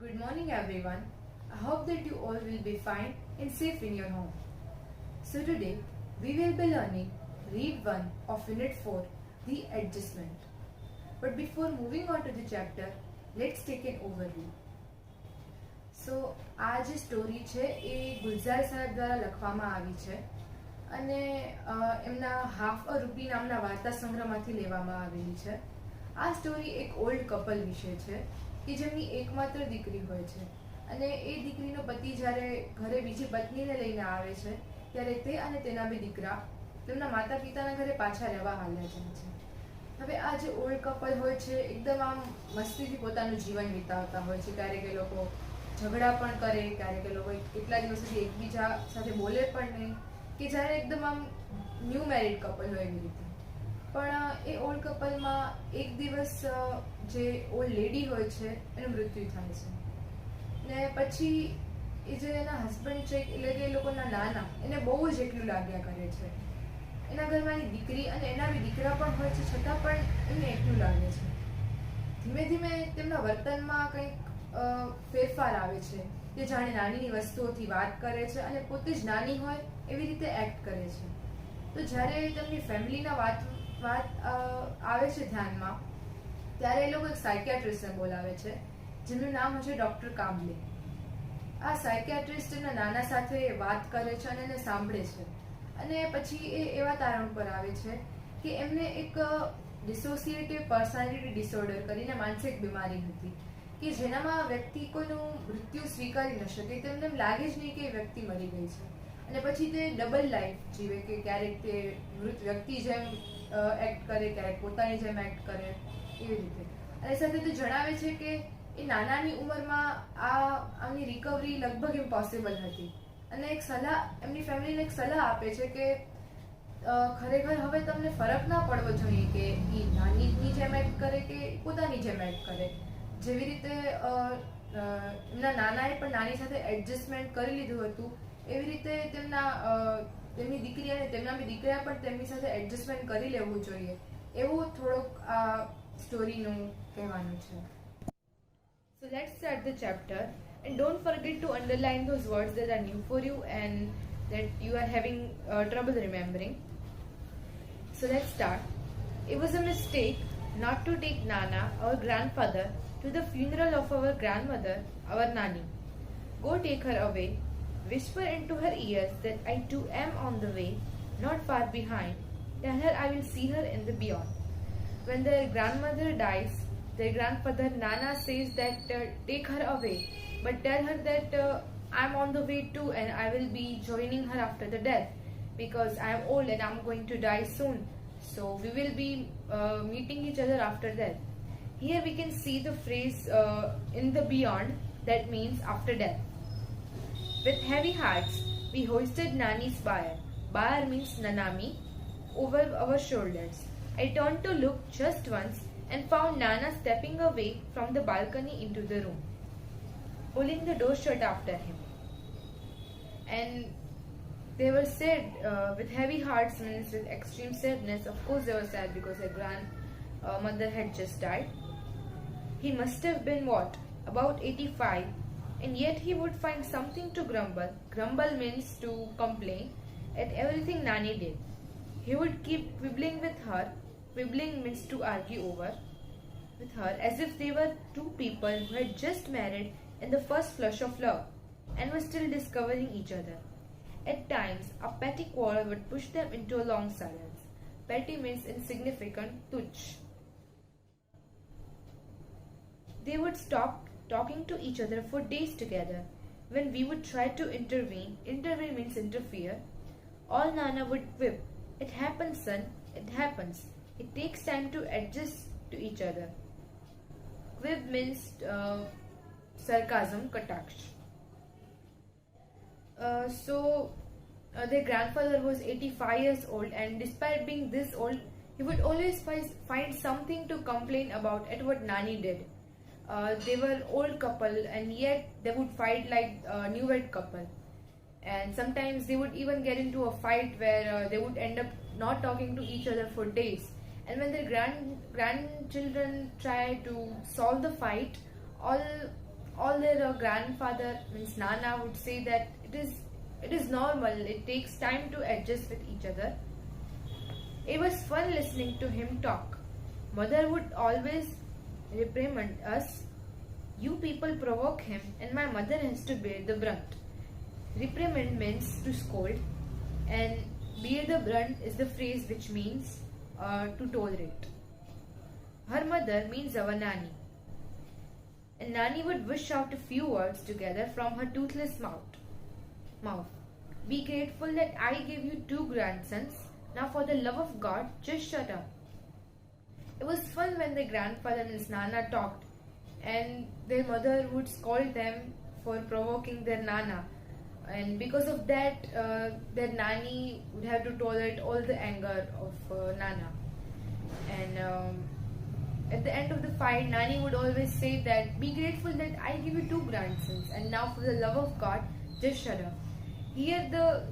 Good morning, everyone. I hope that you all will be fine and safe in your home. So, today we will be learning Read 1 of Unit 4, The Adjustment. But before moving on to the chapter, let's take an overview. સો આ જે story છે એ ગુલઝાર સાહેબ દ્વારા લખવામાં આવી છે અને એમના હાફ અ રૂપી નામના વાર્તા સંગ્રહમાંથી લેવામાં આવેલી છે. આ સ્ટોરી એક ઓલ્ડ કપલ વિશે છે કે જેમની એકમાત્ર દીકરી હોય છે અને એ દીકરીનો પતિ જ્યારે ઘરે બીજી પત્નીને લઈને આવે છે ત્યારે તે અને તેના બે દીકરા તેમના માતા પિતાના ઘરે પાછા રહેવા હાલ્યા જાય છે. હવે આ જે ઓલ્ડ કપલ હોય છે એકદમ આમ મસ્તીથી પોતાનું જીવન વિતાવતા હોય છે. ક્યારેક એ લોકો ઝઘડા પણ કરે, ક્યારેક એ લોકો કેટલા દિવસ સુધી એકબીજા સાથે બોલે પણ નહીં, કે જ્યારે એકદમ આમ ન્યૂ મેરિડ કપલ હોય એવી રીતે. પણ એ ઓલ્ડ કપલમાં એક દિવસ જે ઓલ્ડ લેડી હોય છે એનું મૃત્યુ થાય છે ને પછી એ જે એના હસબન્ડ છે એટલે કે એ લોકોના નાના એને બહુ જ એકલું લાગ્યા કરે છે. એના ઘરમાં એની દીકરી અને એના બી દીકરા પણ હોય છે છતાં પણ એને એકલું લાગે છે. ધીમે ધીમે તેમના વર્તનમાં કંઈક ફેરફાર આવે છે કે જાણે નાની વસ્તુઓથી વાત કરે છે અને પોતે જ નાની હોય એવી રીતે એક્ટ કરે છે. તો જ્યારે તેમની ફેમિલીના વાત આવે છે ધ્યાનમાં ત્યારે એ લોકો એક સાયકિયાટ્રિસ્ટને બોલાવે છે જેનું નામ છે ડૉક્ટર કામલે. આ સાયકિયાટ્રિસ્ટ એના નાના સાથે વાત કરે છે અને એને સાંભળે છે અને પછી એ એવા તારણ પર આવે છે કે એમને એક ડિસોસિએટિવ પર્સનાલિટી ડિસઓર્ડર કરીને માનસિક બીમારી હતી કે જેનામાં વ્યક્તિ કોઈનું મૃત્યુ સ્વીકારી ન શકે. તેમને એમ લાગે જ નહીં કે એ વ્યક્તિ મરી ગઈ છે અને પછી તે ડબલ લાઈફ જીવે કે ક્યારેક તે મૃત વ્યક્તિ જેમ એક્ટ કરે, ક્યારેક પોતાની જેમ એક્ટ કરે એવી રીતે. અને સાથે તે જણાવે છે કે એ નાનાની ઉંમરમાં આની રિકવરી લગભગ ઇમ્પોસિબલ હતી અને એક સલાહ એમની ફેમિલીને એક સલાહ આપે છે કે ખરેખર હવે તમને ફરક ના પડવો જોઈએ કે એ નાનીની જેમ એક્ટ કરે કે પોતાની જેમ એક્ટ કરે. જેવી રીતે એમના નાનાએ પણ નાની સાથે એડજસ્ટમેન્ટ કરી લીધું હતું એવી રીતે તેમની દીકરી અને તેમના બી દીકરા પણ તેમની સાથે એડજસ્ટમેન્ટ કરી લેવું જોઈએ એવું થોડોક આ સ્ટોરીનું કહેવાનું છે. So let's start the chapter and don't forget to underline those words that are new for you and that you are having trouble remembering. So let's start. It was a mistake not to take Nana, our grandfather, to the funeral of our grandmother, our Nani. Go take her away. Whisper into her ears that I too am on the way, not far behind. Tell her I will see her in the beyond. When their grandmother dies, their grandfather Nana says that take her away, but tell her that I'm on the way too and I will be joining her after the death because I am old and I'm going to die soon. So we will be meeting each other after death. Here we can see the phrase in the beyond, that means after death. With heavy hearts, we hoisted Nani's bier. Bier means Nanami, over our shoulders. I turned to look just once and found Nana stepping away from the balcony into the room, pulling the door shut after him. And they were sad, with heavy hearts means with extreme sadness. Of course they were sad because their grandmother had just died. He must have been what? About 85, and yet he would find something to grumble. Grumble means to complain at everything Nani did. He would keep quibbling with her. Quibbling means to argue over with her as if they were two people who had just married in the first flush of love and were still discovering each other. At times, a petty quarrel would push them into a long silence. Petty means insignificant, tuch. They would stop talking to each other for days together. When we would try to intervene means interfere, all Nana would quip, "It happens, son, it happens. It takes time to adjust to each other." Quib means sarcasm, kataksh. Their grandfather was 85 years old, and despite being this old, he would always find something to complain about at what Nani did. They were old couple and yet they would fight like a newlywed couple, and sometimes they would even get into a fight where they would end up not talking to each other for days. And when their grandchildren try to solve the fight, all their the grandfather, means Nana, would say that it is normal, it takes time to adjust with each other. It was fun listening to him talk. Mother would always reprimand us. You people provoke him, and my mother has to bear the brunt. Reprimand means to scold, and bear the brunt is the phrase which means to tolerate. Her mother means our Nani. And Nani would wish out a few words together from her toothless mouth. Be grateful that I gave you 2 grandsons. Now for the love of God, just shut up. It was fun when the grandfather and his Nana talked, and their mother would scold them for provoking their Nana. And because of that, their Nani would have to tolerate all the anger of Nana. And at the end of the fight, Nani would always say that, be grateful that I give you 2 grandsons, and now for the love of God, just shut up. Here the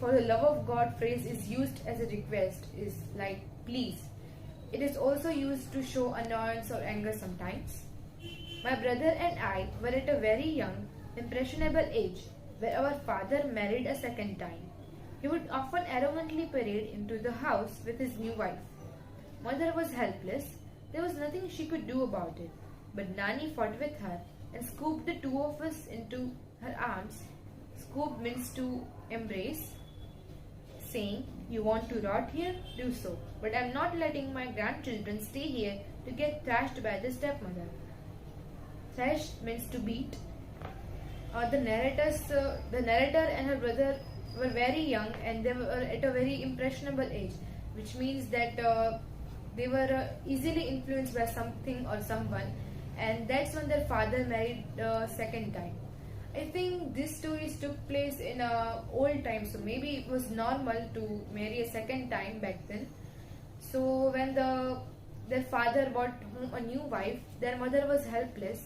for the love of God phrase is used as a request, is like please. It is also used to show annoyance or anger sometimes. My brother and I were at a very young, impressionable age where our father married a second time. He would often arrogantly parade into the house with his new wife. Mother was helpless. There was nothing she could do about it. But Nani fought with her and scooped the 2 of us into her arms. Scoop means to embrace, saying, you want to rot here? Do so. But I am not letting my grandchildren stay here to get thrashed by the stepmother. Thrash means to beat. The narrator and her brother were very young, and they were at a very impressionable age, which means that they were easily influenced by something or someone, and that's when their father married the second time. I think these stories took place in old times, so maybe it was normal to marry a second time back then. So when their father brought home a new wife, their mother was helpless,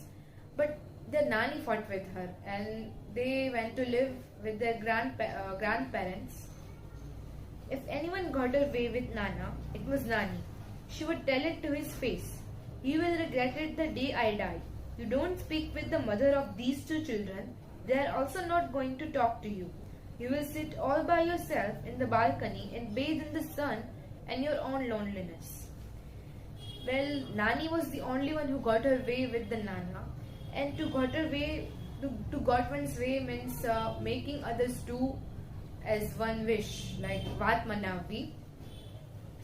but their Nani fought with her, and they went to live with their grandparents. If anyone got away with Nana, it was Nani. She would tell it to his face. You will regret it the day I die. You don't speak with the mother of these 2 children. They are also not going to talk to you. You will sit all by yourself in the balcony and bathe in the sun and your own loneliness. Well, Nani was the only one who got her way with the Nana, and to got one's way means making others do as one wish, like Vat Manavi.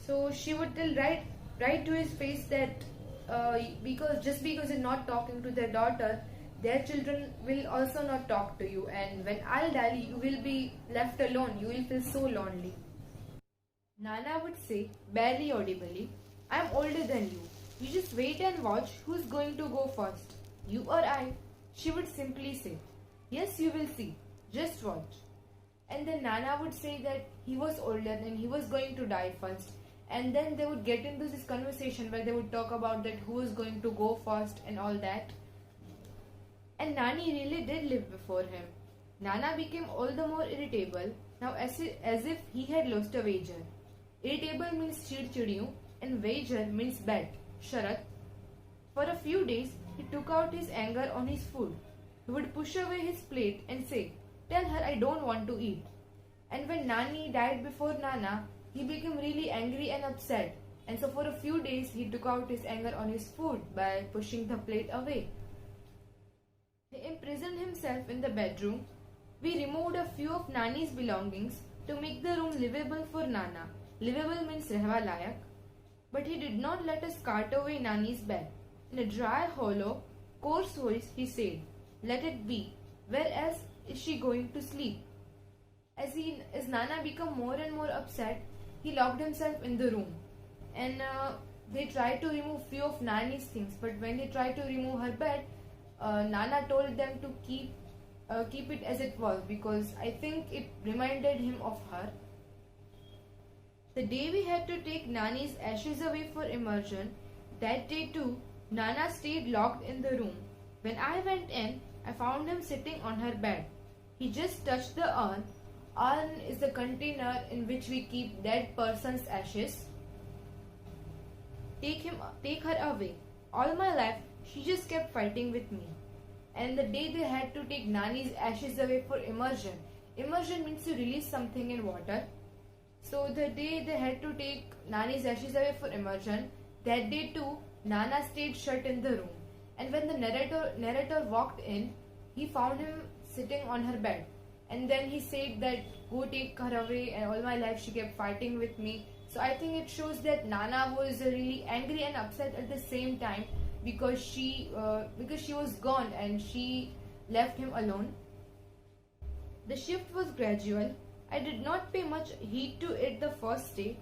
So she would tell right to his face that because you're not talking to their daughter, their children will also not talk to you, and when I'll die, you will be left alone. You will feel so lonely. Nana would say, barely audibly, I am older than you. You just wait and watch who's going to go first, you or I. She would simply say, yes, you will see. Just watch. And then Nana would say that he was older and he was going to die first. And then they would get into this conversation where they would talk about that who is going to go first and all that. And Nani really did live before him. Nana became all the more irritable now as if he had lost a wager. Irritable means chidchidiyu and wager means bet, sharat. For a few days, he took out his anger on his food. He would push away his plate and say, tell her I don't want to eat. And when Nani died before Nana, he became really angry and upset. And so for a few days, he took out his anger on his food by pushing the plate away. He imprisoned himself in the bedroom. We removed a few of Nani's belongings to make the room livable for Nana. Livable means rehwa layak. But he did not let us cart away Nani's bed. In a dry, hollow, coarse voice, he said, let it be. Where else is she going to sleep? As Nana became more and more upset, he locked himself in the room. And they tried to remove few of Nani's things. But when they tried to remove her bed, Nana told them to keep it as it was, because I think it reminded him of her. The day we had to take Nani's ashes away for immersion, that day too, Nana stayed locked in the room. When I went in, I found him sitting on her bed. He just touched the urn. Urn is the container in which we keep dead person's ashes. Take her away. All my life, she just kept fighting with me. and the day they had to take Nani's ashes away for immersion. Immersion means to release something in water. So the day they had to take Nani's ashes away for immersion, that day too, Nana stayed shut in the room. And when the narrator walked in, he found him sitting on her bed. And then he said that go take her away, and all my life she kept fighting with me. So I think it shows that Nana was really angry and upset at the same time because she was gone and she left him alone. The shift was gradual. I did not pay much heed to it the first day.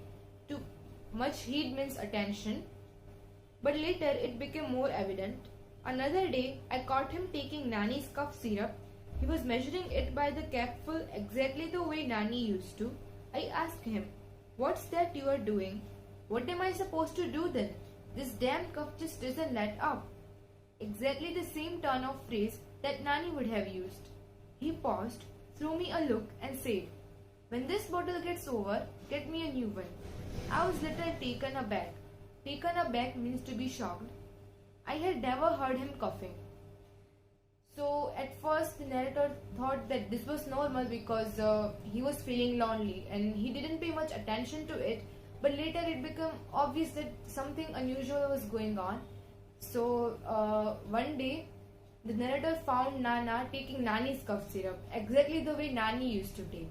To much heed means attention. But later it became more evident. Another day I caught him taking Nani's cough syrup. He was measuring it by the capful exactly the way Nani used to. I asked him, "What's that you are doing?" "What am I supposed to do then? This damn cough just doesn't let up." Exactly the same turn of phrase that Nani would have used. He paused, threw me a look and said, "When this bottle gets over, get me a new one." I was little taken aback. Taken aback means to be shocked. I had never heard him coughing. So at first the narrator thought that this was normal because he was feeling lonely and he didn't pay much attention to it. But later it became obvious that something unusual was going on. So one day the narrator found Nana taking Nani's cough syrup exactly the way Nani used to take.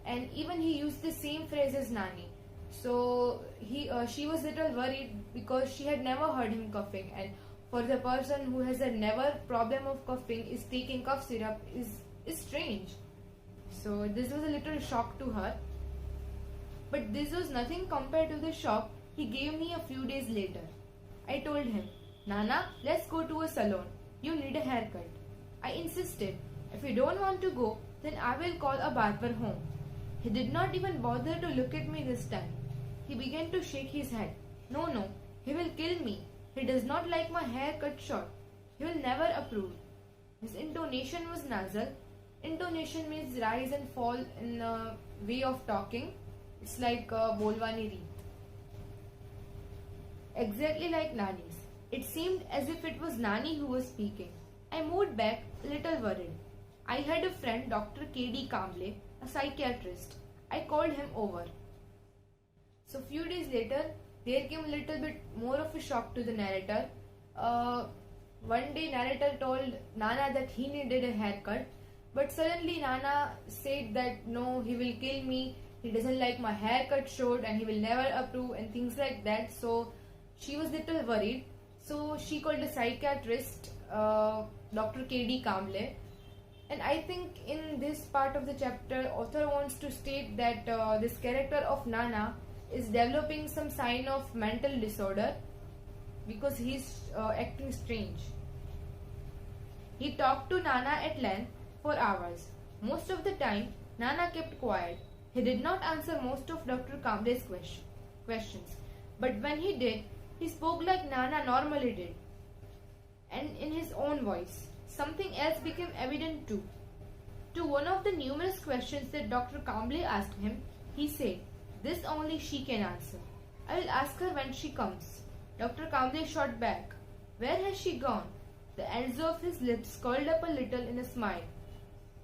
And even he used the same phrase as Nani. So she was little worried because she had never heard him coughing, and for the person who has a never problem of coughing is taking cough syrup is strange. So this was a little shock to her. But this was nothing compared to the shock he gave me a few days later. I told him, "Nana, let's go to a salon. You need a haircut." I insisted. "If you don't want to go, then I will call a barber home." He did not even bother to look at me this time. He began to shake his head. No, he will kill me. He does not like my hair cut short. He will never approve." His intonation was nasal. Intonation means rise and fall in a way of talking. It's like Bolwani Reet. Exactly like Nani's. It seemed as if it was Nani who was speaking. I moved back a little worried. I had a friend, Dr. K.D. Kamble, a psychiatrist. I called him over. So few days later, there came a little bit more of a shock to the narrator. One day narrator told Nana that he needed a haircut, but suddenly Nana said that no, he will kill me, he doesn't like my haircut short and he will never approve and things like that. So she was little worried. So she called a psychiatrist, Dr. K.D. Kamble. And I think in this part of the chapter, author wants to state that this character of Nana is developing some sign of mental disorder because he's acting strange. He talked to Nana at length for hours. Most of the time, Nana kept quiet. He did not answer most of Dr. Kamble's questions. But when he did, he spoke like Nana normally did, and in his own voice. Something else became evident too. To one of the numerous questions that Dr. Kamble asked him, he said, "This only she can answer. I will ask her when she comes." Dr. Kamble shot back. "Where has she gone?" The ends of his lips curled up a little in a smile.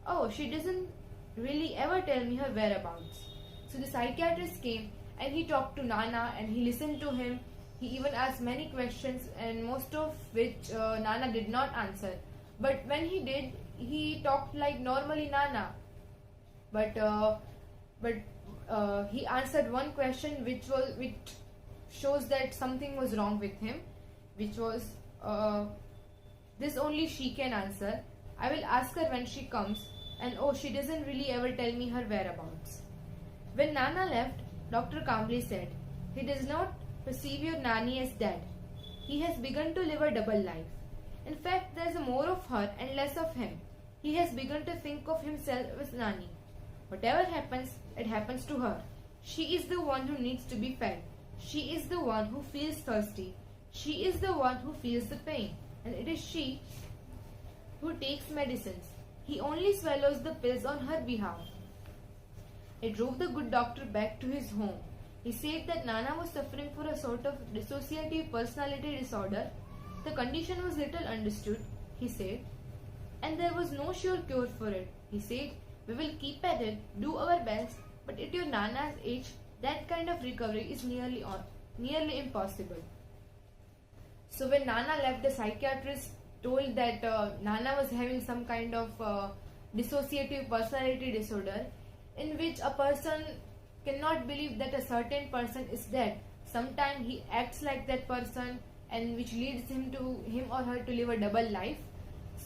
"Oh, she doesn't really ever tell me her whereabouts." So the psychiatrist came and he talked to Nana and he listened to him. He even asked many questions and most of which Nana did not answer. But when he did, he talked like normally Nana. But he answered one question which shows that something was wrong with him, which was this only she can answer. I will ask her when she comes, and oh, she doesn't really ever tell me her whereabouts. When Nana left, Dr. Kamble said, "He does not perceive your Nani as dead. He has begun to live a double life. In fact, there is more of her and less of him. He has begun to think of himself as Nani. Whatever happens, it happens to her. She is the one who needs to be fed. She is the one who feels thirsty. She is the one who feels the pain. And it is she who takes medicines. He only swallows the pills on her behalf." It drove the good doctor back to his home. He said that Nana was suffering for a sort of dissociative personality disorder. The condition was little understood, he said. and there was no sure cure for it. He said, "We will keep at it, do our best, but at your Nana's age, that kind of recovery is nearly impossible." So when Nana left, the psychiatrist told that Nana was having some kind of dissociative personality disorder, in which a person cannot believe that a certain person is dead. Sometimes he acts like that person, and which leads him or her to live a double life.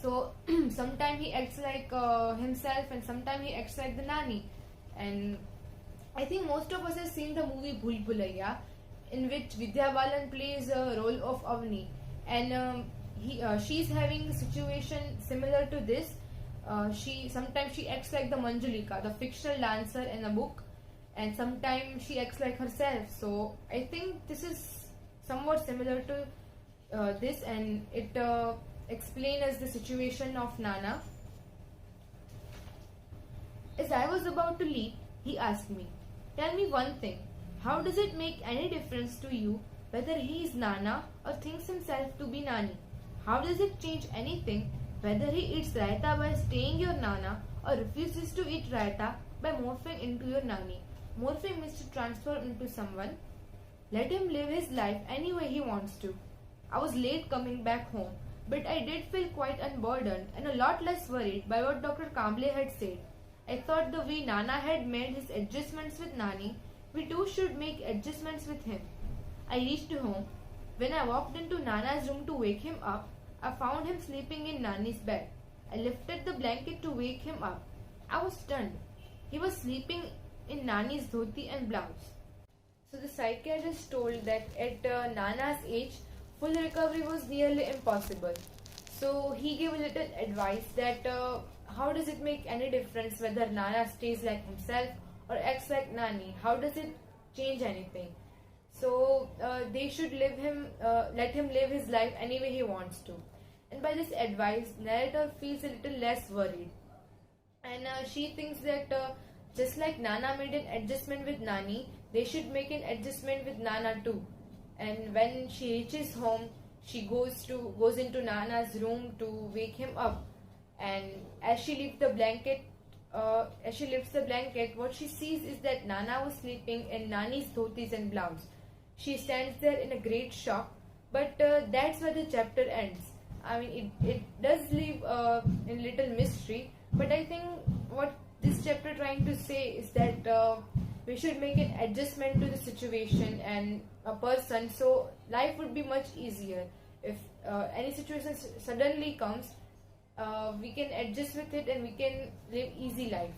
So sometimes he acts like himself, and sometimes he acts like the nanny. And I think most of us have seen the movie Bhool Bhulaiya, in which Vidya Balan plays a role of Avni, and she's having a situation similar to this. Sometimes she acts like the Manjulika, the fictional dancer in a book, and sometimes she acts like herself. So I think this is somewhat similar to this, and it explains us the situation of Nana. As I was about to leave, he asked me, "Tell me one thing. How does it make any difference to you whether he is Nana or thinks himself to be Nani? How does it change anything whether he eats raita by staying your Nana or refuses to eat raita by morphing into your Nani?" Morphing means to transform into someone. Let him live his life any way he wants to. I was late coming back home, but I did feel quite unburdened and a lot less worried by what Dr. Kamble had said. I thought the way Nana had made his adjustments with Nani, we too should make adjustments with him. I reached home. When I walked into Nana's room to wake him up, I found him sleeping in Nani's bed. I lifted the blanket to wake him up. I was stunned. He was sleeping in Nani's dhoti and blouse. So the psychiatrist told that at Nana's age, full recovery was nearly impossible. So he gave a little advice that how does it make any difference whether Nana stays like himself or acts like Nani? How does it change anything? So they should let him live his life any way he wants to. And by this advice, narrator feels a little less worried. And she thinks that just like Nana made an adjustment with Nani, they should make an adjustment with Nana too. And when she reaches home, she goes into Nana's room to wake him up. And as she lifts the blanket, what she sees is that Nana was sleeping in Nani's dhotis and blouse. She stands there in a great shock, but that's where the chapter ends. I mean, it does leave in little mystery, but I think what this chapter trying to say is that we should make an adjustment to the situation and a person, so life would be much easier. If any situation suddenly comes, we can adjust with it and we can live easy life.